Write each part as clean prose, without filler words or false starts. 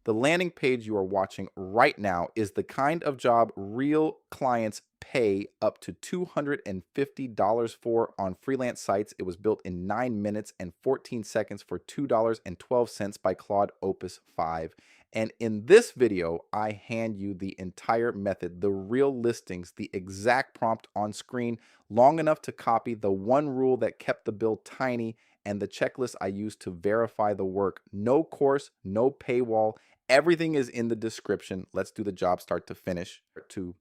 The landing page you are watching right now is the kind of job real clients pay up to $250 for on freelance sites. It was built in 9 minutes and 14 seconds for $2.12 by Claude Opus 5. And in this video, I hand you the entire method, the real listings, the exact prompt on screen, long enough to copy the one rule that kept the bill tiny, and the checklist I used to verify the work. No course, no paywall. Everything is in the description. Let's do the job start to finish. To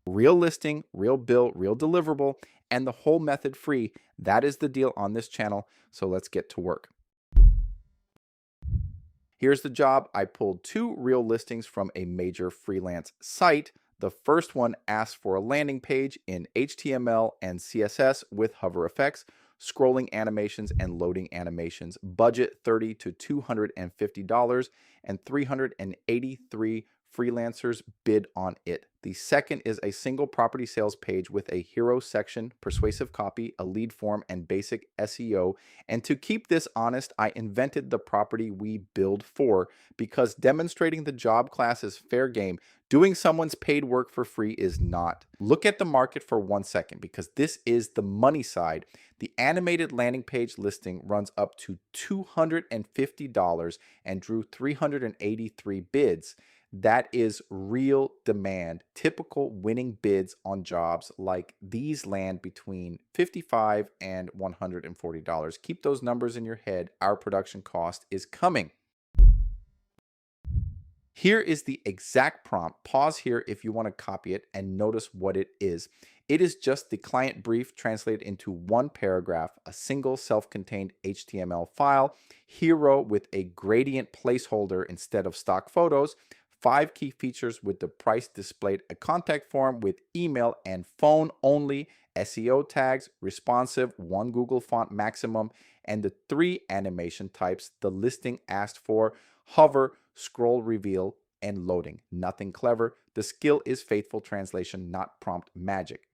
real listing, real bill, real deliverable, and the whole method free. That is the deal on this channel. So let's get to work. Here's the job. I pulled 2 real listings from a major freelance site. The first one asks for a landing page in HTML and CSS with hover effects, scrolling animations, and loading animations. Budget $30 to $250, and 383 freelancers bid on it. The second is a single property sales page with a hero section, persuasive copy, a lead form, and basic SEO. And to keep this honest, I invented the property we build for, because demonstrating the job class is fair game. Doing someone's paid work for free is not. Look at the market for 1 second, because this is the money side. The animated landing page listing runs up to $250 and drew 383 bids. That is real demand. Typical winning bids on jobs like these land between $55 and $140. Keep those numbers in your head. Our production cost is coming. Here is the exact prompt. Pause here if you want to copy it and notice what it is. It is just the client brief translated into one paragraph, a single self-contained HTML file, hero with a gradient placeholder instead of stock photos, 5 key features with the price displayed, a contact form with email and phone only, SEO tags, responsive, 1 Google font maximum, and the 3 animation types the listing asked for: hover, scroll reveal, and loading. Nothing clever. The skill is faithful translation, not prompt magic.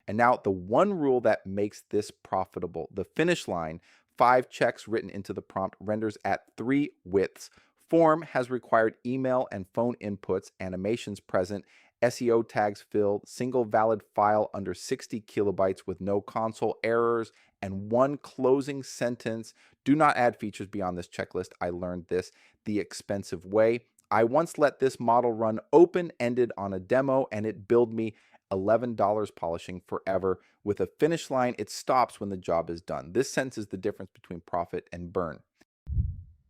And now the one rule that makes this profitable: the finish line. 5 checks written into the prompt renders at 3 widths. Form has required email and phone inputs, animations present, SEO tags filled, single valid file under 60 kilobytes with no console errors, and 1 closing sentence. Do not add features beyond this checklist. I learned this the expensive way. I once let this model run open-ended on a demo, and it billed me $11 polishing forever. With a finish line, it stops when the job is done. This sentence is the difference between profit and burn.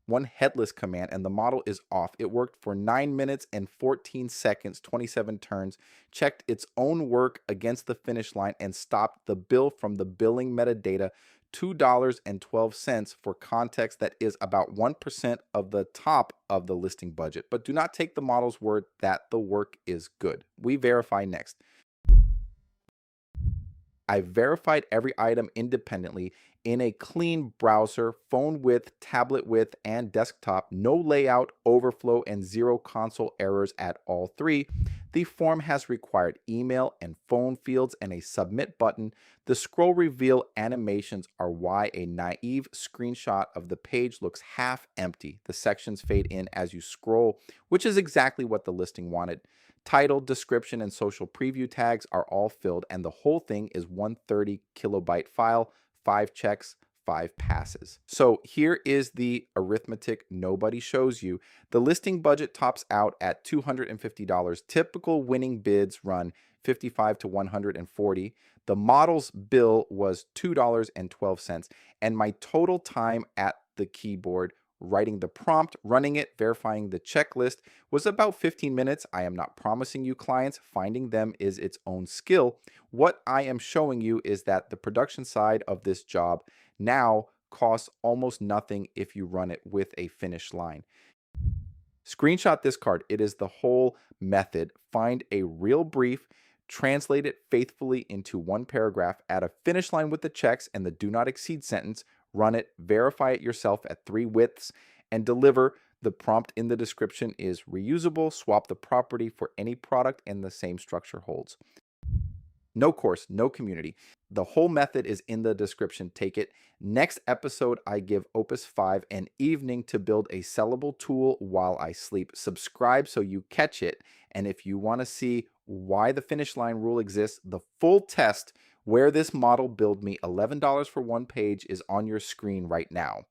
1 headless command and the model is off. It worked for 9 minutes and 14 seconds, 27 turns, checked its own work against the finish line, and stopped the bill from the billing metadata, $2.12. For context, that is about 1% of the top of the listing budget. But do not take the model's word that the work is good. We verify next. I verified every item independently in a clean browser, phone width, tablet width, and desktop. No layout, overflow, and 0 console errors at all 3. The form has required email and phone fields and a submit button. The scroll reveal animations are why a naive screenshot of the page looks half empty. The sections fade in as you scroll, which is exactly what the listing wanted. Title, description, and social preview tags are all filled, and the whole thing is 130 kilobyte file, 5 checks, 5 passes. So here is the arithmetic nobody shows you. The listing budget tops out at $250. Typical winning bids run $55 to $140. The model's bill was $2.12, and my total time at the keyboard writing the prompt, running it, verifying the checklist was about 15 minutes. I am not promising you clients. Finding them is its own skill. What I am showing you is that the production side of this job now costs almost nothing if you run it with a finish line. Screenshot this card. It is the whole method. Find a real brief, translate it faithfully into 1 paragraph, add a finish line with the checks and the do not exceed sentence, run it, verify it yourself at 3 widths, and deliver. The prompt in the description is reusable. Swap the property for any product and the same structure holds. No course, no community. The whole method is in the description. Take it. Next episode, I give Opus 5 an evening to build a sellable tool while I sleep. Subscribe so you catch it. And if you want to see why the finish line rule exists, the full test where this model billed me $11 for one page is on your screen right now.